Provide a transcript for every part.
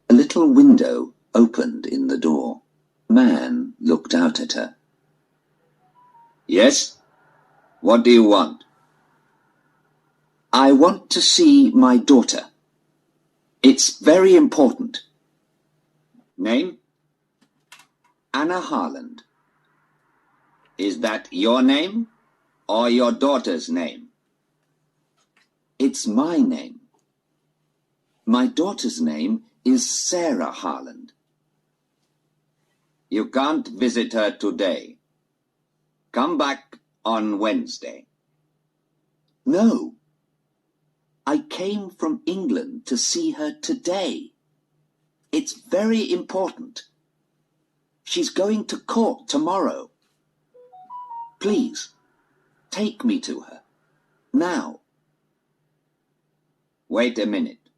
A little window opened in the door. Man looked out at her. "Yes? What do you want?" "I want to see my daughter. It's very important." "Name?" "Anna Harland." "Is that your name or your daughter's name?" "It's my name. My daughter's name is Sarah Harland." "You can't visit her today. Come back on Wednesday." "No. I came from England to see her today. It's very important. She's going to court tomorrow. Please, take me to her. Now." "Wait a minute."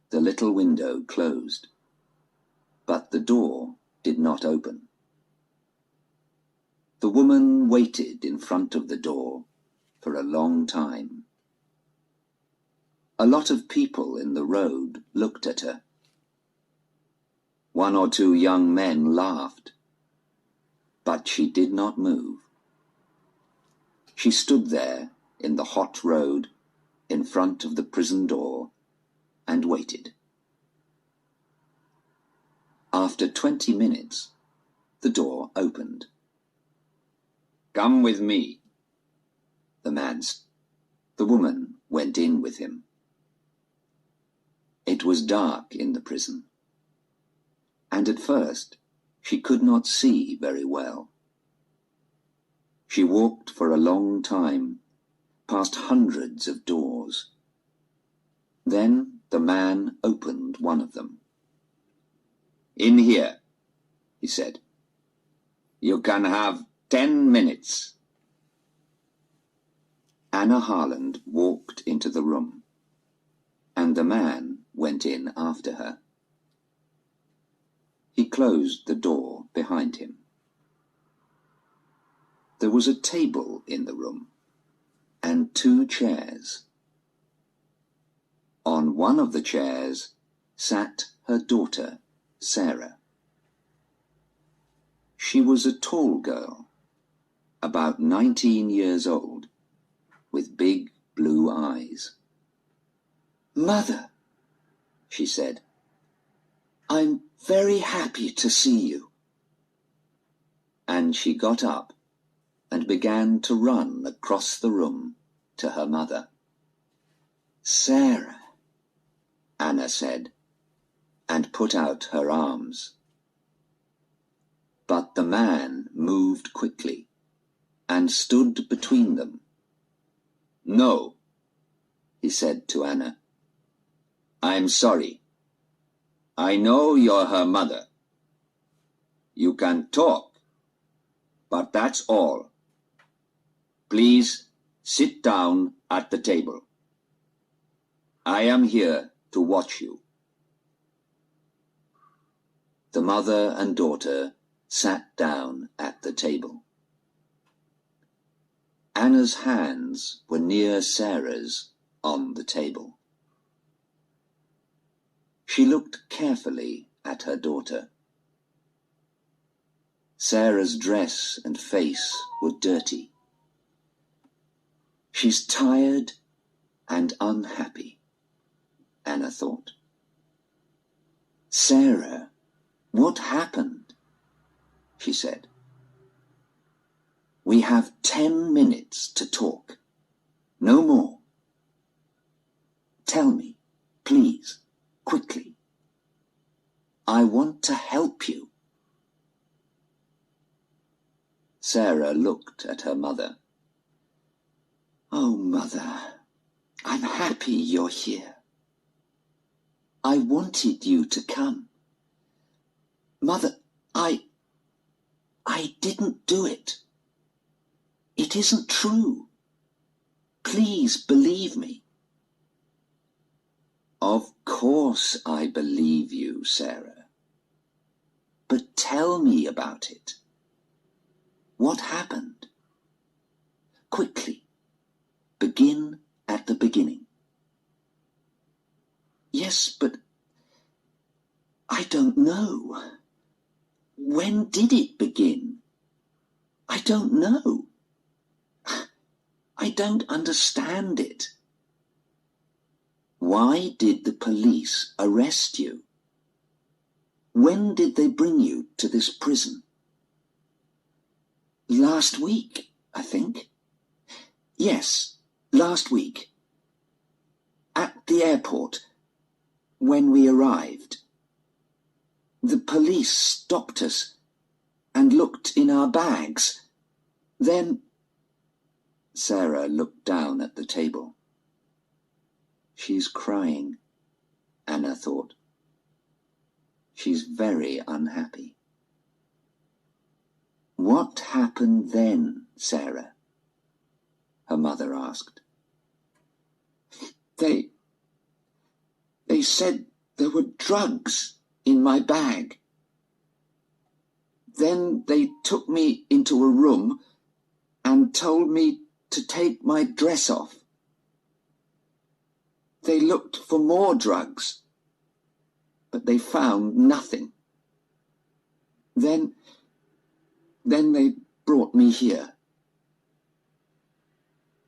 The little window closed, but the door did not open. The woman waited in front of the door for a long time. A lot of people in the road looked at her. One or two young men laughed, but she did not move. She stood there in the hot road in front of the prison door and waited. After 20 minutes, the door opened. "Come with me," the man said. The woman went in with him. It was dark in the prison, and at first she could not see very well. She walked for a long time, past hundreds of doors. Then the man opened one of them. "In here," he said. "You can have 10 minutes. Anna Harland walked into the room, and the man went in after her. He closed the door behind him. There was a table in the room, and 2 chairs. On one of the chairs sat her daughter, Sarah. She was a tall girl, about 19 years old, with big blue eyes. "Mother," she said, "I'm very happy to see you." And she got up and began to run across the room to her mother. "Sarah," Anna said, and put out her arms. But the man moved quickly and stood between them. "No," he said to Anna. "I'm sorry. I know you're her mother. You can talk, but that's all. Please sit down at the table. I am here to watch you." The mother and daughter sat down at the table. Anna's hands were near Sarah's on the table. She looked carefully at her daughter. Sarah's dress and face were dirty. "She's tired and unhappy," Anna thought. "Sarah, what happened?" she said. "We have 10 minutes to talk. No more. Tell me, please, quickly. I want to help you." Sarah looked at her mother. "Oh, Mother, I'm happy you're here. I wanted you to come. Mother, I didn't do it. It isn't true. Please believe me." "Of course I believe you, Sarah. But tell me about it. What happened? Quickly, begin at the beginning." "Yes, but I don't know. When did it begin? I don't know. I don't understand it. Why did the police arrest you? When did they bring you to this prison? Last week, I think. Yes, last week. At the airport, when we arrived. The police stopped us and looked in our bags. Then Sarah looked down at the table. She's crying, Anna thought. She's very unhappy. What happened then, Sarah? Her mother asked. They said there were drugs in my bag. Then they took me into a room and told me to take my dress off. They looked for more drugs, but they found nothing. Then they brought me here.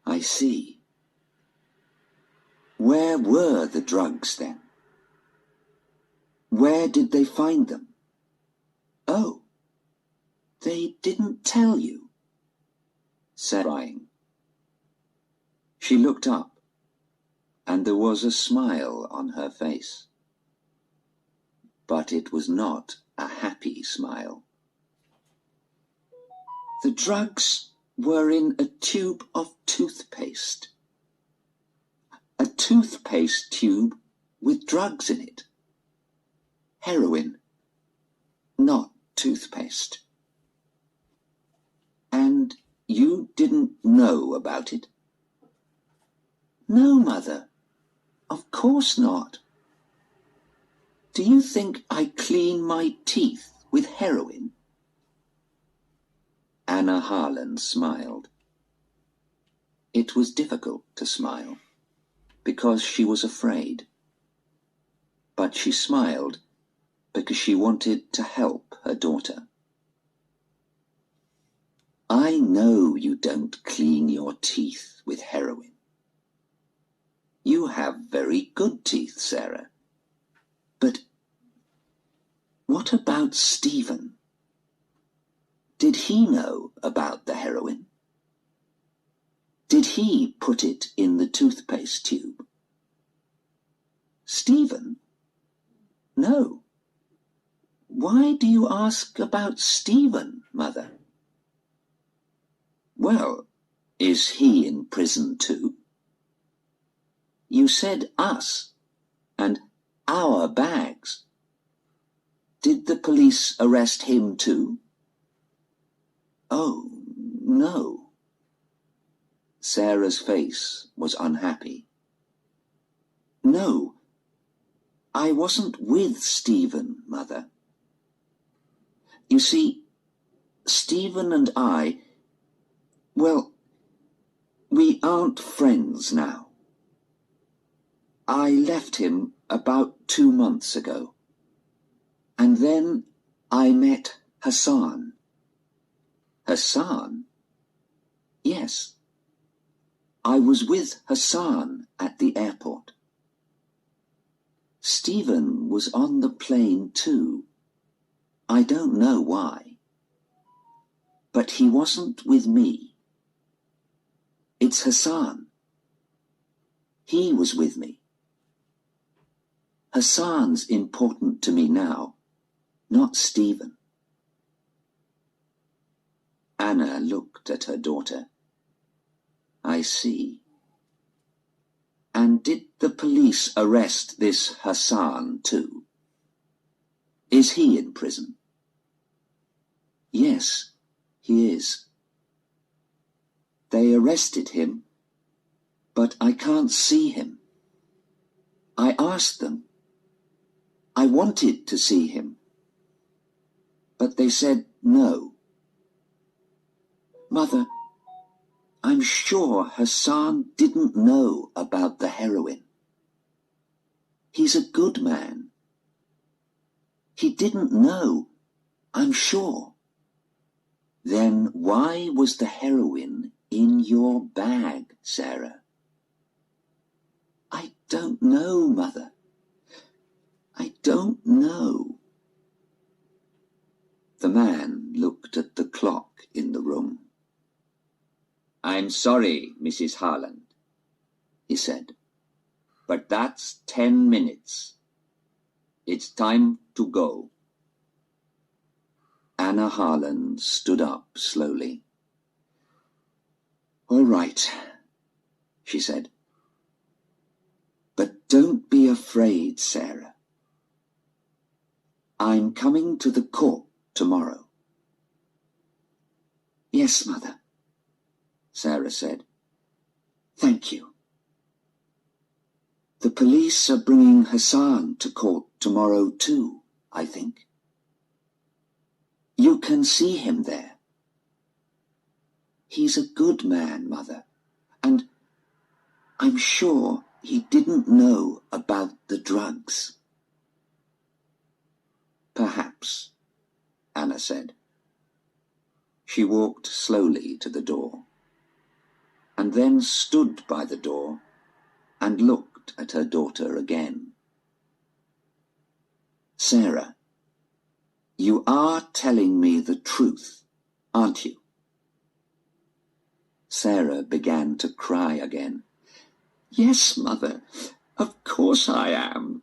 I see. Where were the drugs then? Where did they find them? Oh, they didn't tell you. Sarah. She looked up, and there was a smile on her face. But it was not a happy smile. The drugs were in a tube of toothpaste. A toothpaste tube with drugs in it. Heroin, not toothpaste. And you didn't know about it? No, Mother, of course not. Do you think I clean my teeth with heroin? Anna Harland smiled. It was difficult to smile, because she was afraid. But she smiled because she wanted to help her daughter. I know you don't clean your teeth with heroin. You have very good teeth, Sarah. But what about Stephen? Did he know about the heroin? Did he put it in the toothpaste tube? Stephen? No. Why do you ask about Stephen, Mother? Well, is he in prison too? You said us, and our bags. Did the police arrest him too? Oh, no. Sarah's face was unhappy. No, I wasn't with Stephen, Mother. You see, Stephen and I, well, we aren't friends now. I left him about 2 months ago. And then I met Hassan. Hassan? Yes. I was with Hassan at the airport. Stephen was on the plane too. I don't know why. But he wasn't with me. It's Hassan. He was with me. Hassan's important to me now, not Stephen. Anna looked at her daughter. I see. And did the police arrest this Hassan too? Is he in prison? Yes, he is. They arrested him, but I can't see him. I asked them. I wanted to see him, but they said no. Mother, I'm sure Hassan didn't know about the heroin. He's a good man. He didn't know, I'm sure. Then why was the heroin in your bag, Sarah? I don't know, Mother. I don't know. The man looked at the clock in the room. I'm sorry, Mrs. Harland, he said, but that's 10 minutes. It's time to go. Anna Harland stood up slowly. All right, she said. But don't be afraid, Sarah. I'm coming to the court tomorrow. Yes, Mother, Sarah said. Thank you. The police are bringing Hassan to court tomorrow too, I think. You can see him there. He's a good man, Mother, and I'm sure he didn't know about the drugs. Perhaps, Anna said. She walked slowly to the door, and then stood by the door and looked at her daughter again. Sarah, you are telling me the truth, aren't you? Sarah began to cry again. Yes, Mother, of course I am.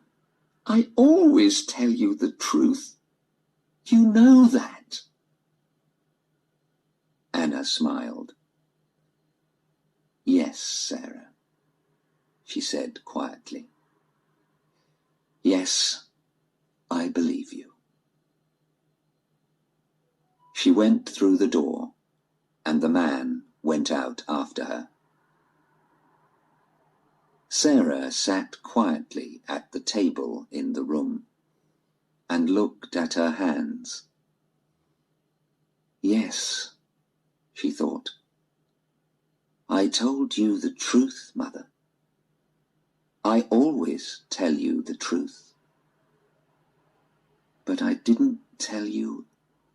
I always tell you the truth. You know that. Anna smiled. Yes, Sarah, she said quietly. Yes, I believe you. She went through the door, and the man went out after her. Sarah sat quietly at the table in the room and looked at her hands. Yes, she thought. I told you the truth, Mother. I always tell you the truth. But I didn't tell you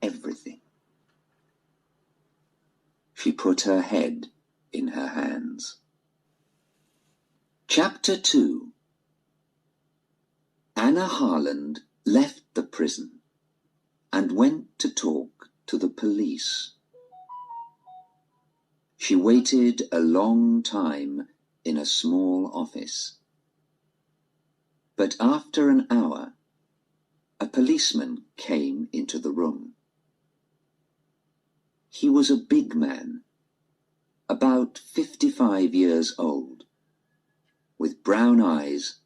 everything. She put her head in her hands. Chapter 2. Anna Harland left the prison and went to talk to the police. She waited a long time in a small office. But after an hour, a policeman came into the room. He was a big man, about 55 years old, with brown eyes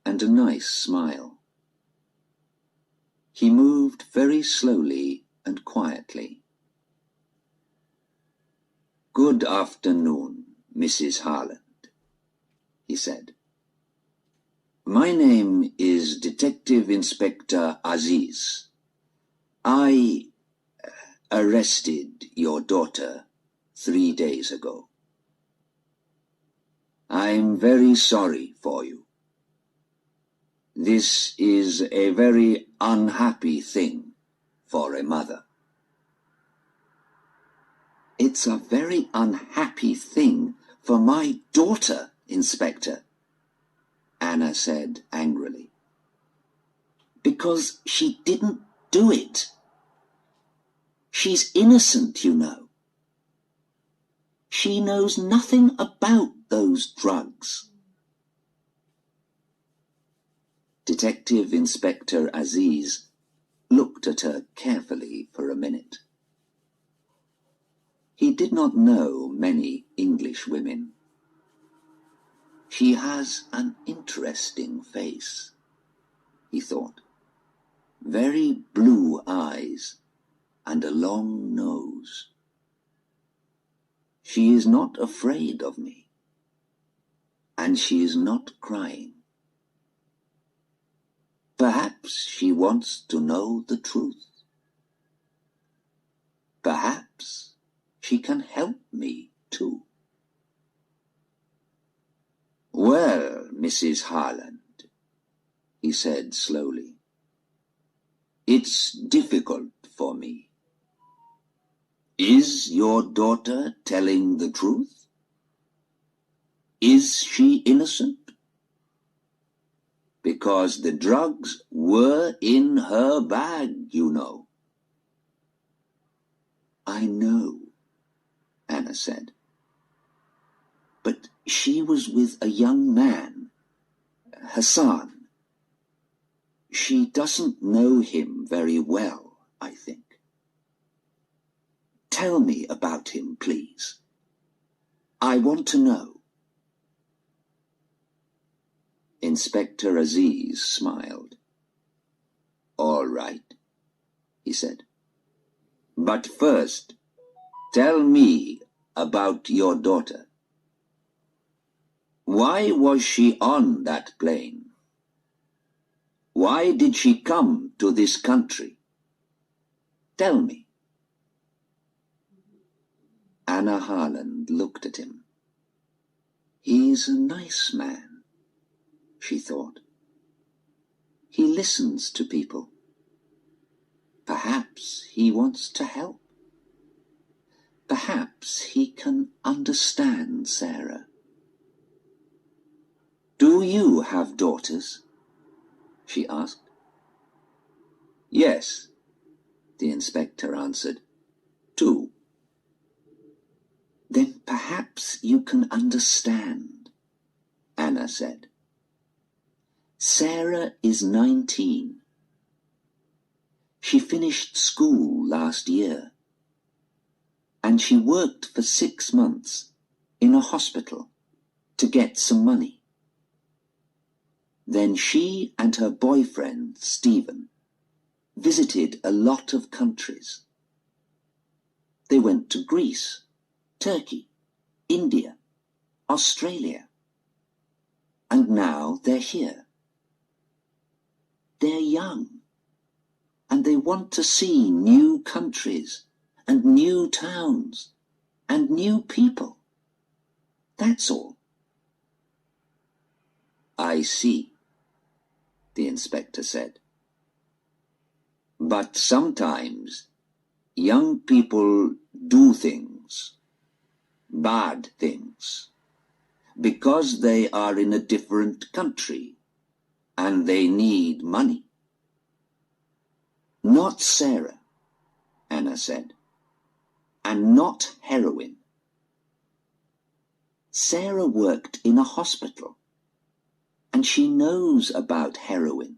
and a nice smile. He moved very slowly and quietly. Good afternoon, Mrs. Harland, he said. My name is Detective Inspector Aziz. I arrested your daughter 3 days ago. I'm very sorry for you. This is a very unhappy thing for a mother. It's a very unhappy thing for my daughter, Inspector, Anna said angrily. Because she didn't do it. She's innocent, you know. She knows nothing about those drugs. Detective Inspector Aziz looked at her carefully for a minute. He did not know many English women. She has an interesting face, he thought. Very blue eyes and a long nose. She is not afraid of me, and she is not crying. Perhaps she wants to know the truth. Perhaps she can help me too. Well, Mrs. Harland, he said slowly, It's difficult for me. Is your daughter telling the truth? Is she innocent? Because the drugs were in her bag, you know. I know, Anna said. But she was with a young man, Hassan. She doesn't know him very well, I think. Tell me about him, please. I want to know. Inspector Aziz smiled. All right, he said. But first, tell me about your daughter. Why was she on that plane? Why did she come to this country? Tell me. Anna Harland looked at him. He's a nice man, she thought. He listens to people. Perhaps he wants to help. Perhaps he can understand Sarah. Do you have daughters? She asked. Yes, the inspector answered. 2. Then perhaps you can understand, Anna said. Sarah is 19. She finished school last year, and she worked for 6 months in a hospital to get some money. Then she and her boyfriend, Stephen, visited a lot of countries. They went to Greece, Turkey, India, Australia, and now they're here. They're young, and they want to see new countries and new towns and new people. That's all. I see, the inspector said. But sometimes young people do things, bad things, because they are in a different country and they need money. Not Sarah, Anna said, and not heroin. Sarah worked in a hospital, and she knows about heroin.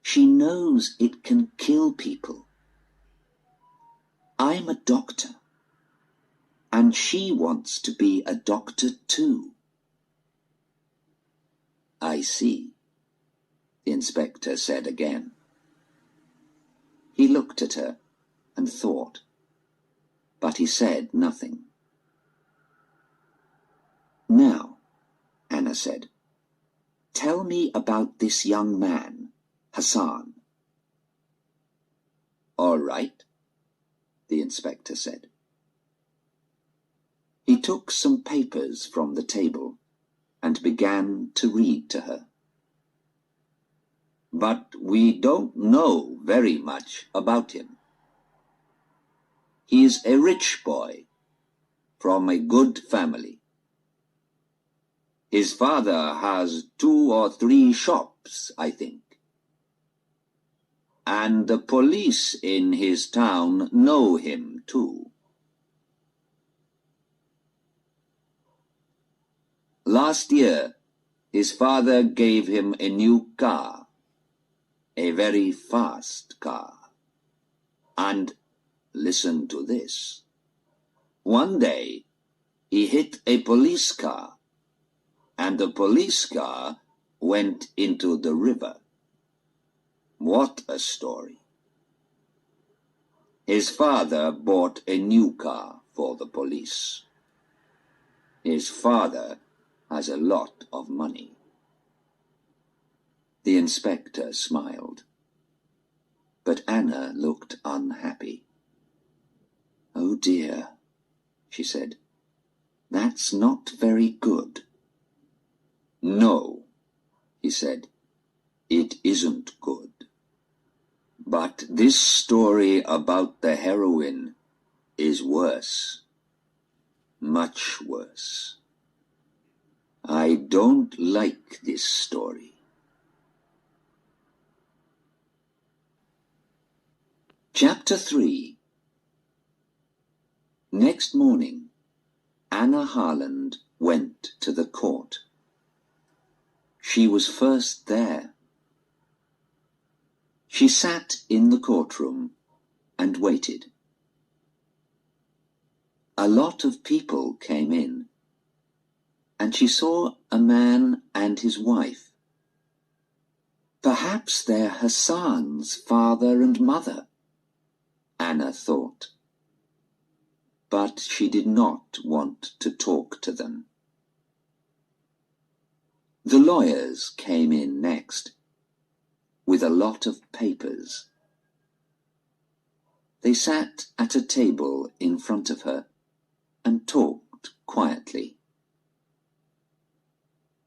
She knows it can kill people. I'm a doctor, and she wants to be a doctor too. I see, the inspector said again. He looked at her and thought, but he said nothing. Now, Anna said, tell me about this young man, Hassan. All right, the inspector said. He took some papers from the table and began to read to her. But we don't know very much about him. He is a rich boy from a good family. His father has 2 or 3 shops, I think. And the police in his town know him too. Last year, his father gave him a new car, a very fast car. And, listen to this, one day he hit a police car, and the police car went into the river. What a story. His father bought a new car for the police. His father has a lot of money. The inspector smiled, but Anna looked unhappy. Oh dear, she said, that's not very good. No, he said, it isn't good. But this story about the heroine is worse. Much worse. I don't like this story. Chapter 3. Next morning, Anna Harland went to the court. She was first there. She sat in the courtroom and waited. A lot of people came in, and she saw a man and his wife. Perhaps they're Hassan's father and mother, Anna thought. But she did not want to talk to them. The lawyers came in next, with a lot of papers. They sat at a table in front of her and talked quietly.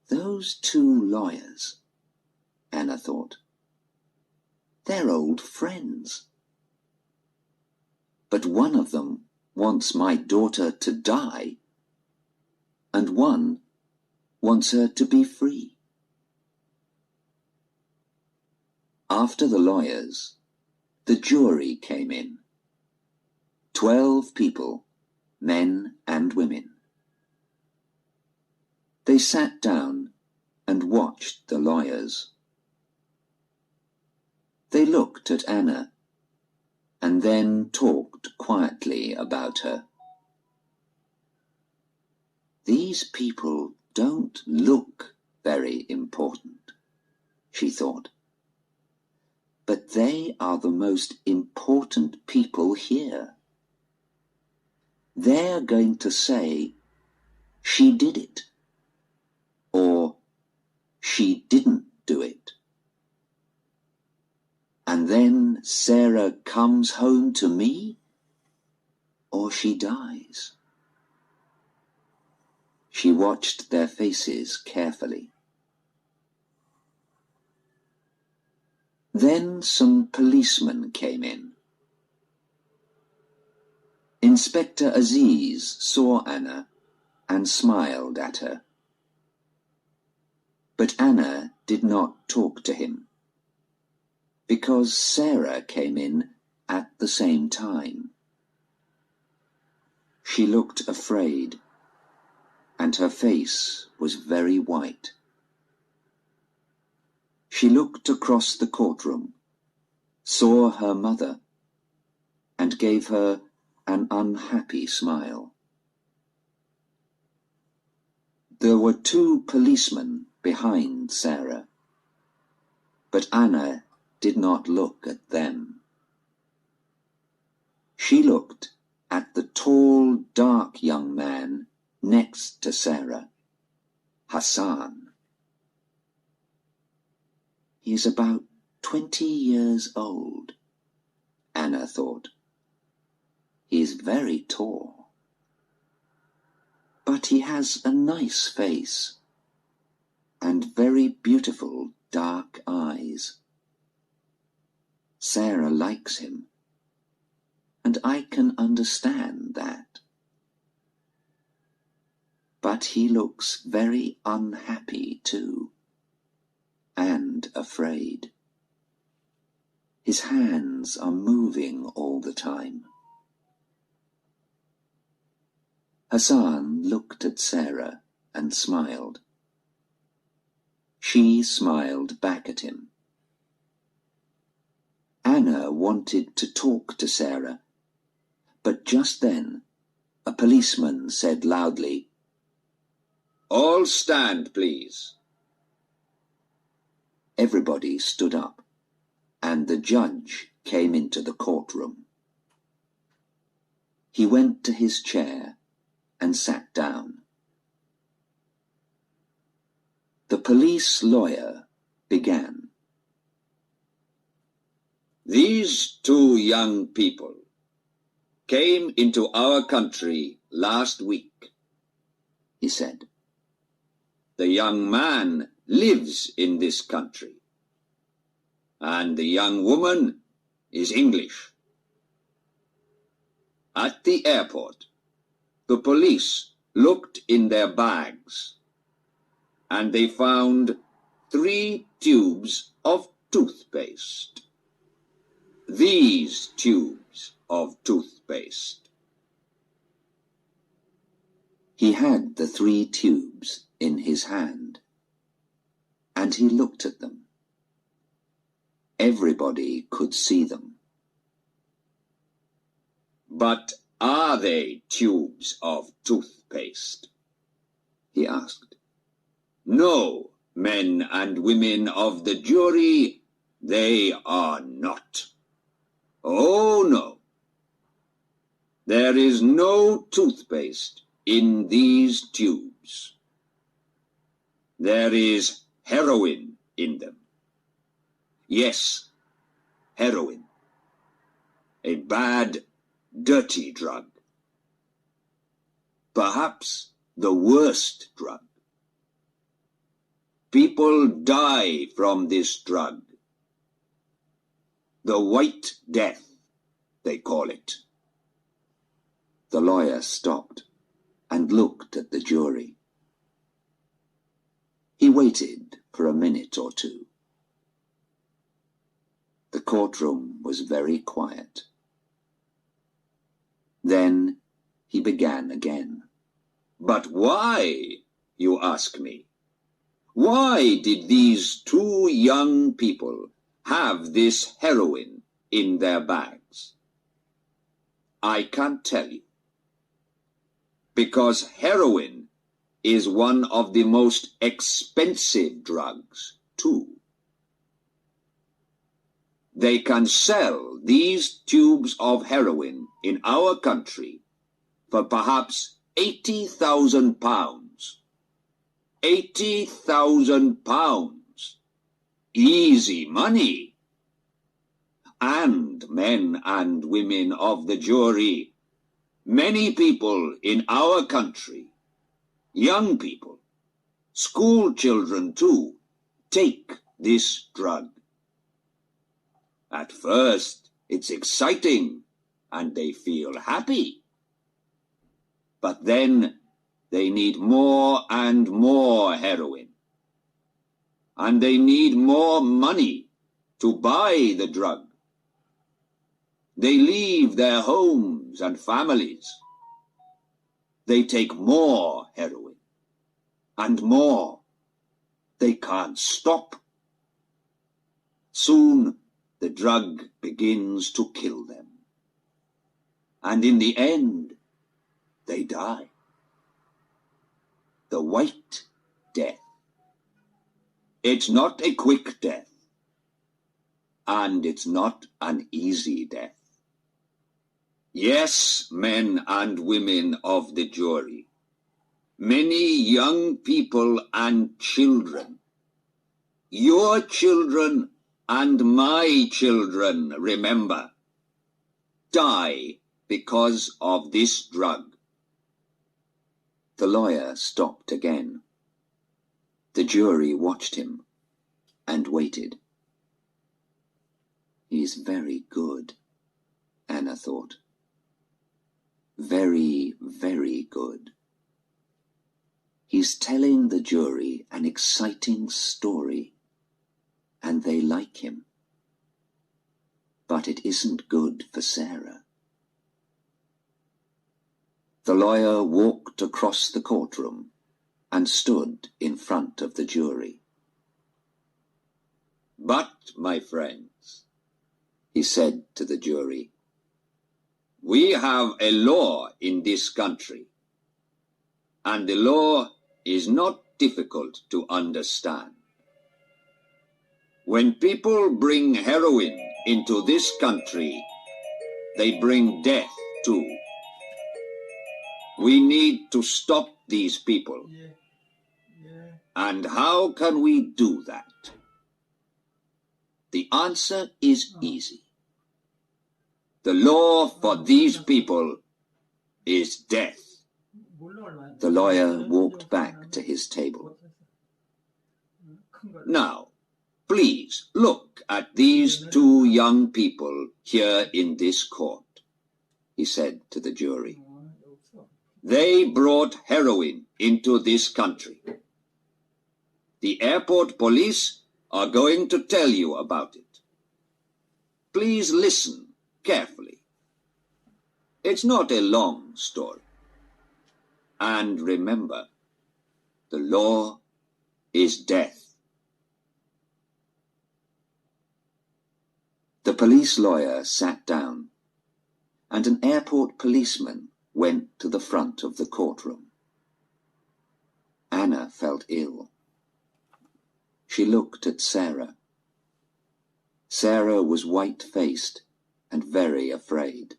Those two lawyers, Anna thought. They're old friends. But one of them wants my daughter to die, and one wants her to be free. After the lawyers, the jury came in. 12 people, men and women. They sat down and watched the lawyers. They looked at Anna and then talked quietly about her. These people don't look very important, she thought. But they are the most important people here. They're going to say, she did it, or she didn't do it. And then Sarah comes home to me, or she dies. She watched their faces carefully. Then some policemen came in. Inspector Aziz saw Anna and smiled at her. But Anna did not talk to him, because Sarah came in at the same time. She looked afraid, and her face was very white. She looked across the courtroom, saw her mother, and gave her an unhappy smile. There were 2 policemen behind Sarah, but Anna did not look at them. She looked at the tall, dark young man next to Sarah, Hassan. He is about 20 years old, Anna thought. He is very tall. But he has a nice face and very beautiful dark eyes. Sarah likes him, and I can understand that. But he looks very unhappy too, and afraid. His hands are moving all the time. Hassan looked at Sarah and smiled. She smiled back at him. Anna wanted to talk to Sarah, but just then a policeman said loudly, "All stand, please." Everybody stood up, and the judge came into the courtroom. He went to his chair and sat down. The police lawyer began. "These 2 young people came into our country last week," he said. "The young man lives in this country, and the young woman is English. At the airport, the police looked in their bags, and they found 3 tubes of toothpaste. These tubes of toothpaste. He had the 3 tubes in his hand, and he looked at them. Everybody could see them. But are they tubes of toothpaste? He asked. No, men and women of the jury, they are not. Oh, no. There is no toothpaste in these tubes. There is heroin in them. Yes, heroin. A bad, dirty drug. Perhaps the worst drug. People die from this drug. The White Death, they call it. The lawyer stopped and looked at the jury. He waited for a minute or two. The courtroom was very quiet. Then he began again. But why, you ask me? Why did these 2 young people have this heroin in their bags? I can't tell you. Because heroin is one of the most expensive drugs, too. They can sell these tubes of heroin in our country for perhaps £80,000. £80,000. Easy money. And men and women of the jury, many people in our country, young people, school children too, take this drug. At first, it's exciting, and they feel happy. But then they need more and more heroin. And they need more money to buy the drug. They leave their homes and families. They take more heroin. And more. They can't stop. Soon, the drug begins to kill them. And in the end, they die. The White Death. It's not a quick death. And it's not an easy death. Yes, men and women of the jury, many young people and children, your children and my children, remember, die because of this drug. The lawyer stopped again. The jury watched him and waited. He's very good, Anna thought. Very, very good. He's telling the jury an exciting story, and they like him. But it isn't good for Sarah. The lawyer walked across the courtroom and stood in front of the jury. But, my friends, he said to the jury, we have a law in this country, and the law is not difficult to understand. When people bring heroin into this country, they bring death too. We need to stop these people. And how can we do that? The answer is easy. The law for these people is death. The lawyer walked back to his table. Now, Please look at these two young people here in this court, he said to the jury. They brought heroin into this country. The airport police are going to tell you about it. Please listen carefully. It's not a long story. And remember, the law is death. The police lawyer sat down, and an airport policeman went to the front of the courtroom. Anna felt ill. She looked at Sarah. Sarah was white-faced and very afraid.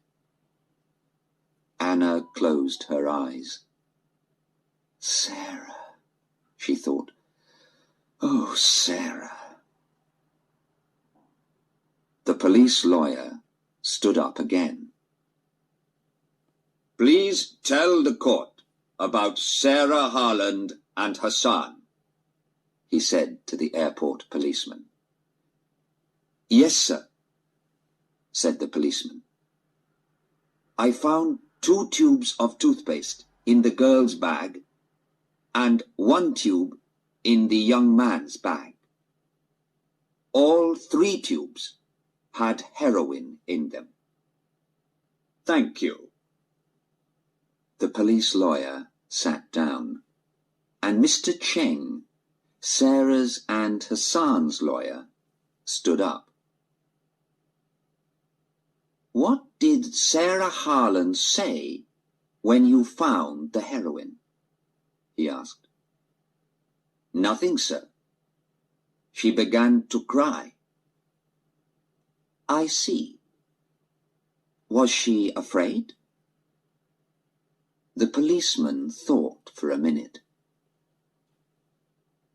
Anna closed her eyes. Sarah, she thought. Oh, Sarah. The police lawyer stood up again. Please tell the court about Sarah Harland and Hassan, he said to the airport policeman. Yes, sir, said the policeman. I found 2 tubes of toothpaste in the girl's bag and 1 tube in the young man's bag. All 3 tubes had heroin in them. Thank you. The police lawyer sat down, and Mr. Cheng, Sarah's and Hassan's lawyer, stood up. What did Sarah Harland say when you found the heroin? He asked. Nothing, sir. She began to cry. I see. Was she afraid? The policeman thought for a minute.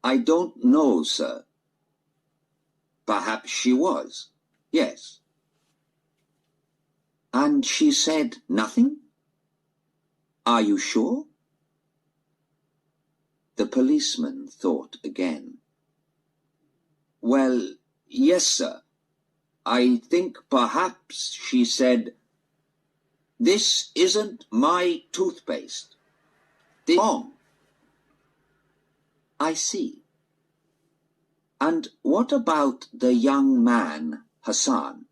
I don't know, sir. Perhaps she was, yes. And she said nothing? Are you sure? The policeman thought again. Well, yes, sir. I think perhaps she said, This isn't my toothpaste. This is wrong. I see. And what about the young man, Hassan?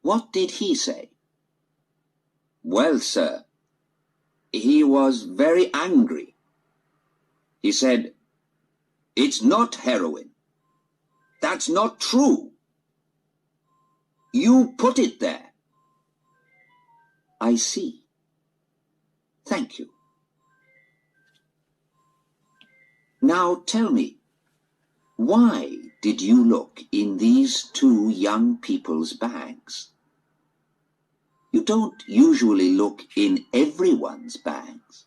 What did he say? Well, sir, he was very angry. He said, It's not heroin. That's not true. You put it there. I see. Thank you. Now tell me, why did you look in these 2 young people's bags? You don't usually look in everyone's bags.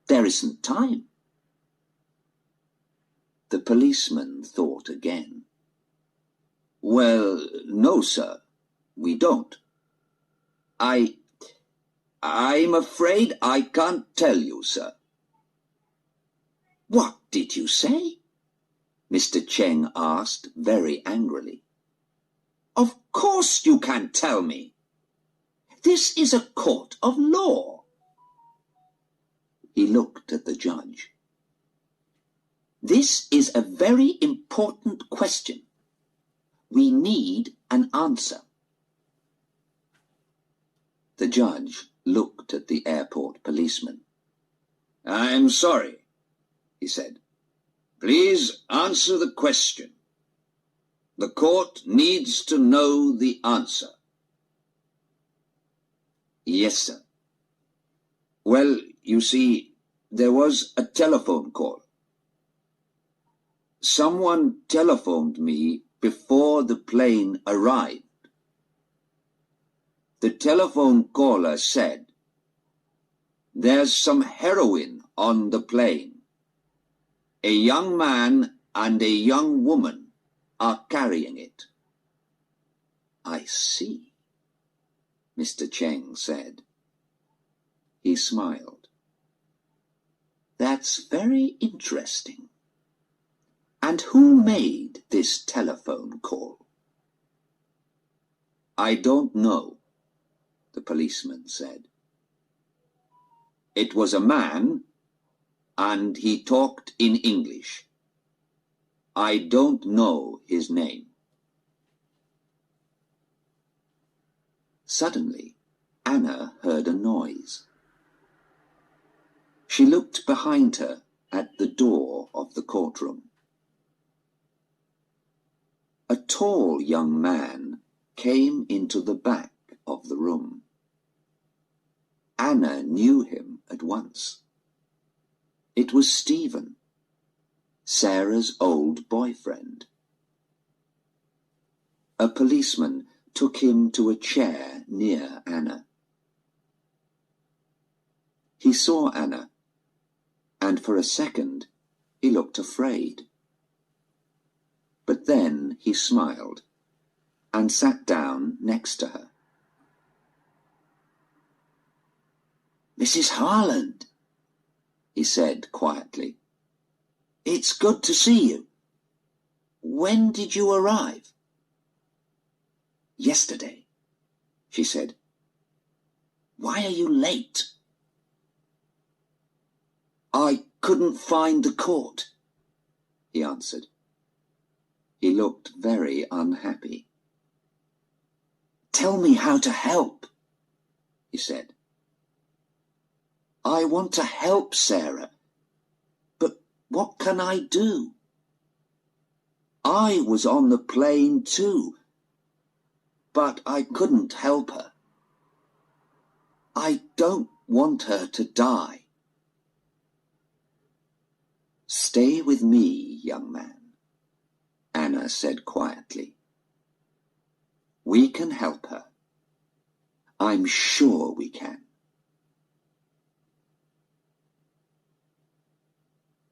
There isn't time. The policeman thought again. Well, no, sir, we don't. I'm afraid I can't tell you, sir. What did you say? Mr. Cheng asked very angrily. Of course you can tell me. This is a court of law. He looked at the judge. This is a very important question. We need an answer. The judge looked at the airport policeman. I'm sorry, he said. Please answer the question. The court needs to know the answer. Yes, sir. Well, you see, there was a telephone call. Someone telephoned me before the plane arrived. The telephone caller said, There's some heroin on the plane. A young man and a young woman are carrying it. I see, Mr. Cheng said. He smiled. That's very interesting. And who made this telephone call? I don't know, the policeman said. It was a man, and he talked in English. I don't know his name. Suddenly, Anna heard a noise. She looked behind her at the door of the courtroom. A tall young man came into the back of the room. Anna knew him at once. It was Stephen, Sarah's old boyfriend. A policeman took him to a chair near Anna. He saw Anna, and for a second he looked afraid. But then he smiled and sat down next to her. Mrs. Harland, he said quietly, it's good to see you. When did you arrive? Yesterday, she said. Why are you late? I couldn't find the court, he answered. He looked very unhappy. Tell me how to help, he said. I want to help Sarah, but what can I do? I was on the plane too, but I couldn't help her. I don't want her to die. Stay with me, young man, Anna said quietly. We can help her. I'm sure we can.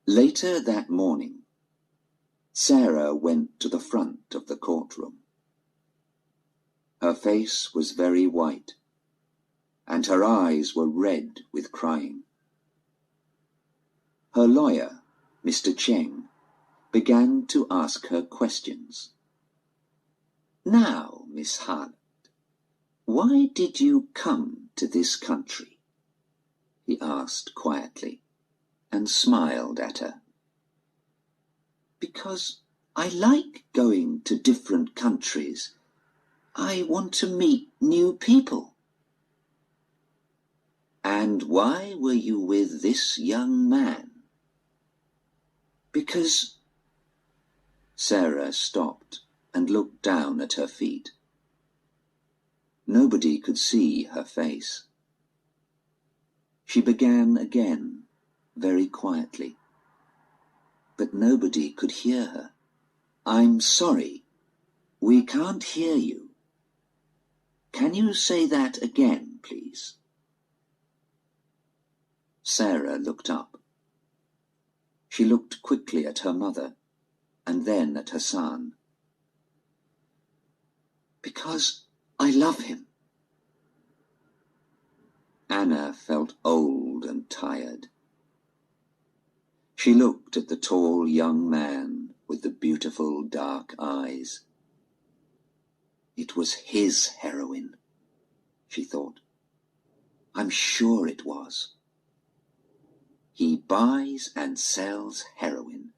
Later that morning, Sarah went to the front of the courtroom. Her face was very white, and her eyes were red with crying. Her lawyer, Mr. Cheng, began to ask her questions. Now, Miss Harland, why did you come to this country? He asked quietly, and smiled at her. Because I like going to different countries. I want to meet new people. And why were you with this young man? Because... Sarah stopped and looked down at her feet. Nobody could see her face. She began again, very quietly. But nobody could hear her. I'm sorry. We can't hear you. Can you say that again, please? Sarah looked up. She looked quickly at her mother, and then at Hassan. Because I love him. Anna felt old and tired. She looked at the tall young man with the beautiful dark eyes. It was his heroin, she thought. I'm sure it was. He buys and sells heroin,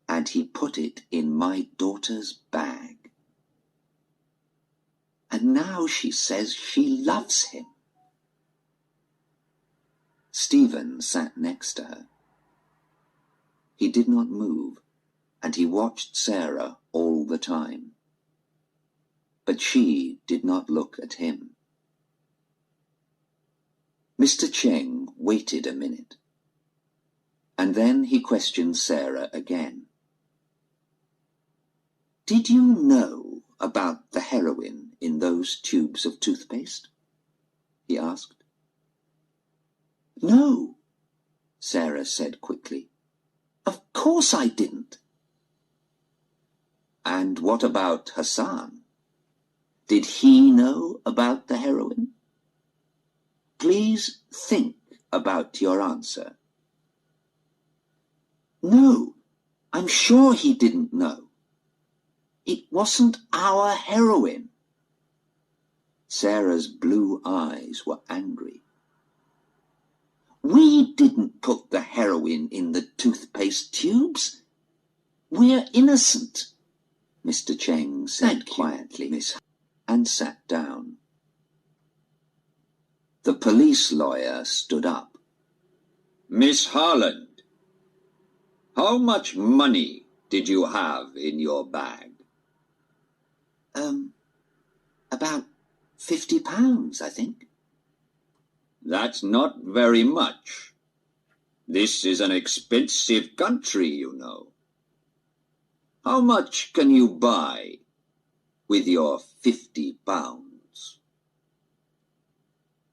and he put it in my daughter's bag. And now she says she loves him. Stephen sat next to her. He did not move, and he watched Sarah all the time. But she did not look at him. Mr. Cheng waited a minute, and then he questioned Sarah again. Did you know about the heroin in those tubes of toothpaste? He asked. No, Sarah said quickly. Of course I didn't. And what about Hassan? Did he know about the heroin? Please think about your answer. No, I'm sure he didn't know. It wasn't our heroin. Sarah's blue eyes were angry. We didn't put the heroin in the toothpaste tubes. We're innocent, Mr. Cheng said quietly, and sat down. The police lawyer stood up. Miss Harland, how much money did you have in your bag? About £50, I think. That's not very much. This is an expensive country, you know. How much can you buy with your £50?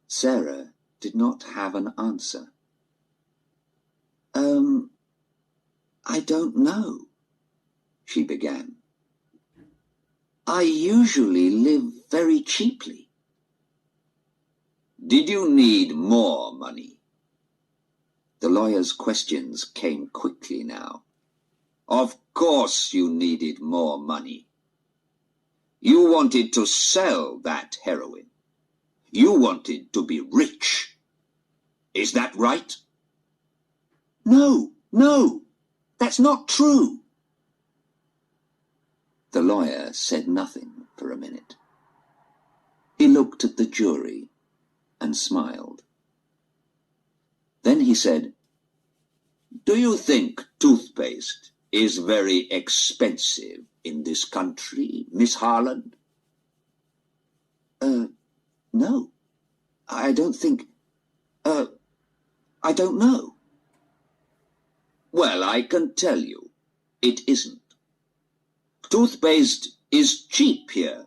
Sarah did not have an answer. I don't know, she began. I usually live very cheaply. Did you need more money? The lawyer's questions came quickly now. Of course you needed more money. You wanted to sell that heroin. You wanted to be rich. Is that right? No, that's not true. The lawyer said nothing for a minute. He looked at the jury and smiled. Then he said, Do you think toothpaste is very expensive in this country, Miss Harland? No. I don't think... I don't know. Well, I can tell you, it isn't. Toothpaste is cheap here.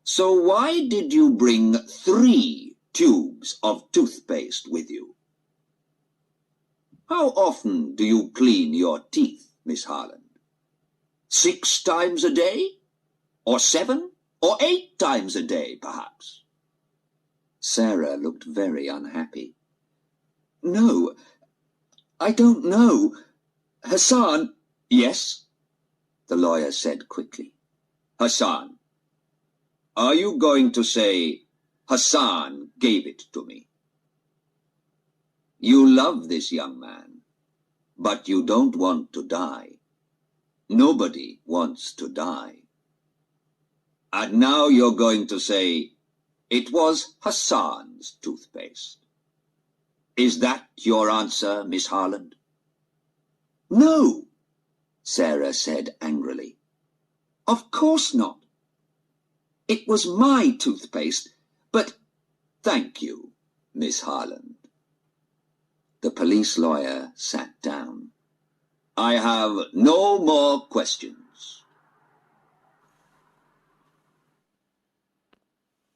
So why did you bring 3 tubes of toothpaste with you? How often do you clean your teeth, Miss Harland? 6 times a day? Or 7? Or 8 times a day, perhaps? Sarah looked very unhappy. No, I don't know. Hassan... Yes, the lawyer said quickly. Hassan, are you going to say, Hassan gave it to me? You love this young man, but you don't want to die. Nobody wants to die. And now you're going to say, it was Hassan's toothpaste. Is that your answer, Miss Harland? No, Sarah said angrily. Of course not. It was my toothpaste, but thank you, Miss Harland. The police lawyer sat down. I have no more questions.